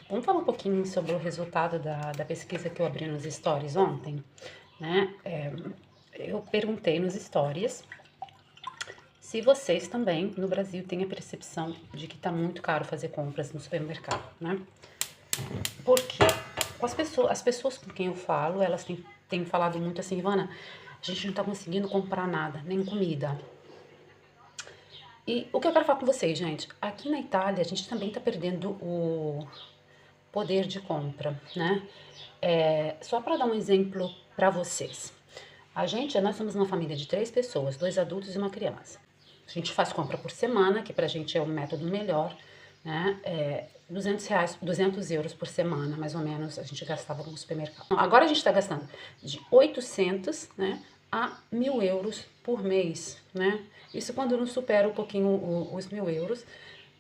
Vamos falar um pouquinho sobre o resultado da pesquisa que eu abri nos stories ontem, né? Eu perguntei nos stories se vocês também no Brasil têm a percepção de que tá muito caro fazer compras no supermercado, né? Porque as pessoas com quem eu falo, elas têm falado muito assim, Ivana, a gente não tá conseguindo comprar nada, nem comida. E o que eu quero falar com vocês, gente, aqui na Itália a gente também tá perdendo o poder de compra, né? Só para dar um exemplo para vocês. Nós somos uma família de 3 pessoas, 2 adultos e uma criança. A gente faz compra por semana, que pra gente é o método melhor, né? R$ 200, 200 euros por semana, mais ou menos, a gente gastava no supermercado. Agora a gente está gastando de 800, né, a 1.000 euros por mês, né? Isso quando não supera um pouquinho os 1.000 euros,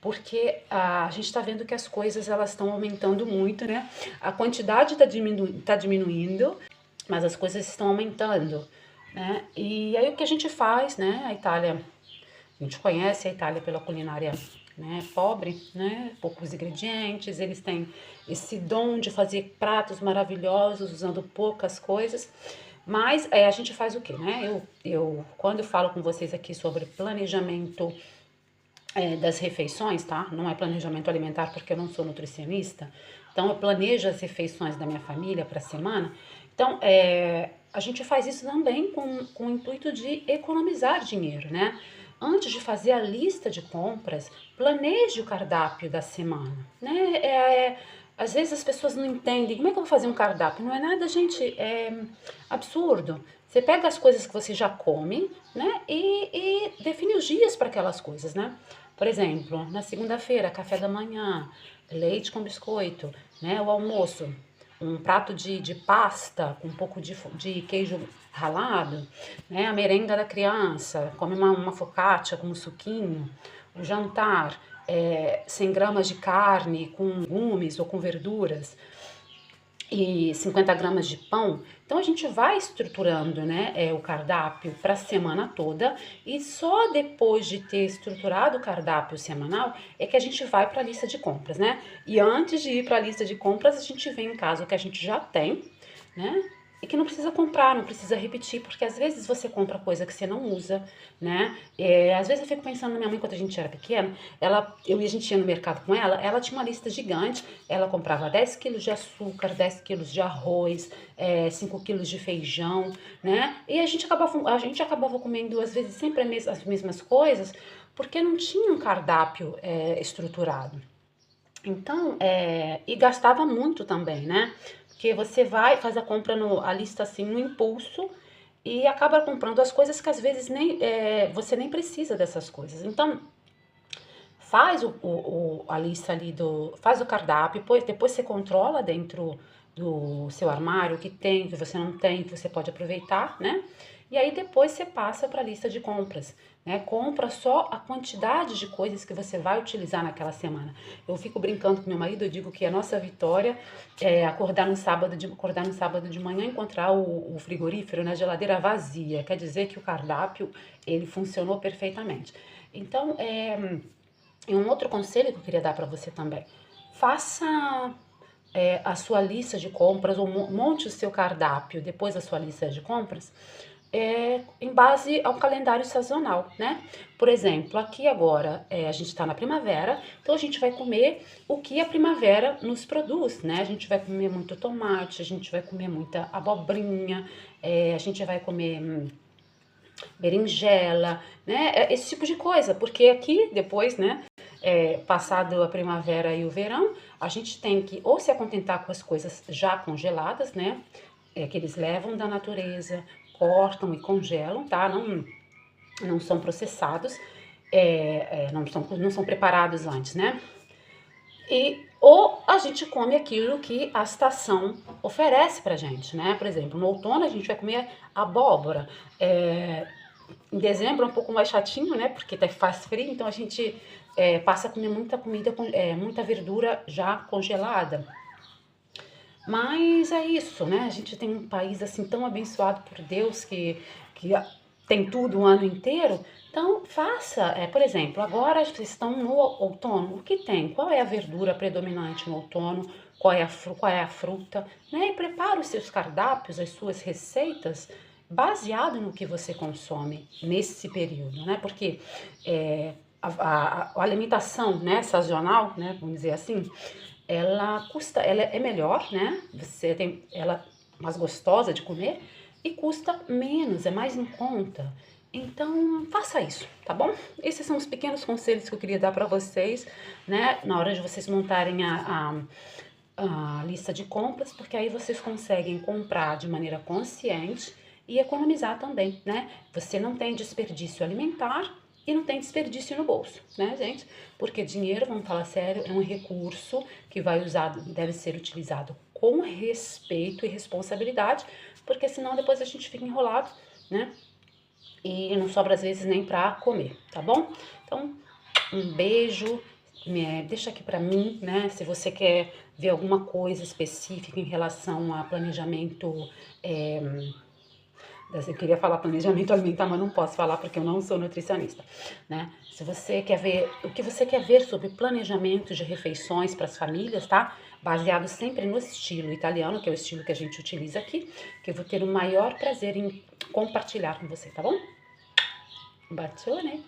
porque a gente está vendo que as coisas elas estão aumentando muito, né? A quantidade tá diminuindo, mas as coisas estão aumentando, né? E aí o que a gente faz, né? A gente conhece a Itália pela culinária, né, pobre, né, poucos ingredientes, eles têm esse dom de fazer pratos maravilhosos usando poucas coisas, mas a gente faz o quê, né? Quando eu falo com vocês aqui sobre planejamento das refeições, tá? Não é planejamento alimentar porque eu não sou nutricionista. Então, eu planejo as refeições da minha família para a semana. Então, a gente faz isso também com o intuito de economizar dinheiro, né? Antes de fazer a lista de compras, planeje o cardápio da semana, né? Às vezes as pessoas não entendem como é que eu vou fazer um cardápio. Não é nada, gente, absurdo. Você pega as coisas que você já come, né? E define os dias para aquelas coisas, né? Por exemplo, na segunda-feira, café da manhã, leite com biscoito, né? O almoço, um prato de pasta com um pouco de queijo ralado, né? A merenda da criança, come uma focaccia com um suquinho. O jantar, 100 gramas de carne com legumes ou com verduras e 50 gramas de pão. Então a gente vai estruturando, né, o cardápio para a semana toda e só depois de ter estruturado o cardápio semanal é que a gente vai para a lista de compras, né? E antes de ir para a lista de compras, a gente vê em casa o que a gente já tem, né? E que não precisa comprar, não precisa repetir, porque às vezes você compra coisa que você não usa, né? Às vezes eu fico pensando na minha mãe quando a gente era pequena, a gente ia no mercado com ela tinha uma lista gigante, ela comprava 10 quilos de açúcar, 10 quilos de arroz, 5 quilos de feijão, né? E a gente acabava comendo às vezes sempre as mesmas coisas, porque não tinha um cardápio estruturado. Então, e gastava muito também, né? Porque você vai, faz a compra, a lista assim, no impulso e acaba comprando as coisas que às vezes você nem precisa dessas coisas. Então, faz a lista ali faz o cardápio, depois você controla dentro do seu armário o que tem, o que você não tem, que você pode aproveitar, né? E aí depois você passa para a lista de compras, né? Compra só a quantidade de coisas que você vai utilizar naquela semana. Eu fico brincando com meu marido, eu digo que a nossa vitória é acordar no sábado de manhã e encontrar o frigorífero na geladeira vazia. Quer dizer que o cardápio ele funcionou perfeitamente. Então, e um outro conselho que eu queria dar para você também: faça a sua lista de compras, ou monte o seu cardápio depois da sua lista de compras, em base ao calendário sazonal, né? Por exemplo, aqui agora a gente está na primavera, então a gente vai comer o que a primavera nos produz, né? A gente vai comer muito tomate, a gente vai comer muita abobrinha, a gente vai comer berinjela, né? Esse tipo de coisa, porque aqui depois, né? Passado a primavera e o verão, a gente tem que ou se contentar com as coisas já congeladas, né? Que eles levam da natureza, cortam e congelam, tá? Não são processados, não são preparados antes, né? Ou a gente come aquilo que a estação oferece pra gente, né? Por exemplo, no outono a gente vai comer abóbora. Em dezembro é um pouco mais chatinho, né? Porque faz frio, então a gente passa a comer muita comida, muita verdura já congelada. Mas é isso, né? A gente tem um país assim tão abençoado por Deus que tem tudo o ano inteiro, então faça, por exemplo, agora vocês estão no outono, o que tem? Qual é a verdura predominante no outono? Qual é a fruta? Né? E prepara os seus cardápios, as suas receitas, baseado no que você consome nesse período, né? Porque a alimentação, né, sazonal, né, vamos dizer assim, ela é melhor, né? Você tem ela mais gostosa de comer e custa menos, é mais em conta. Então, faça isso, tá bom? Esses são os pequenos conselhos que eu queria dar para vocês, né? Na hora de vocês montarem a lista de compras, porque aí vocês conseguem comprar de maneira consciente e economizar também, né? Você não tem desperdício alimentar e não tem desperdício no bolso, né, gente? Porque dinheiro, vamos falar sério, é um recurso que deve ser utilizado com respeito e responsabilidade, porque senão depois a gente fica enrolado, né? E não sobra às vezes nem para comer, tá bom? Então, um beijo, deixa aqui para mim, né? Se você quer ver alguma coisa específica em relação a planejamento, é, eu queria falar planejamento alimentar, mas não posso falar porque eu não sou nutricionista, né? Se você quer ver o que você quer ver sobre planejamento de refeições para as famílias, tá? Baseado sempre no estilo italiano, que é o estilo que a gente utiliza aqui, que eu vou ter o maior prazer em compartilhar com você, tá bom? Bacione!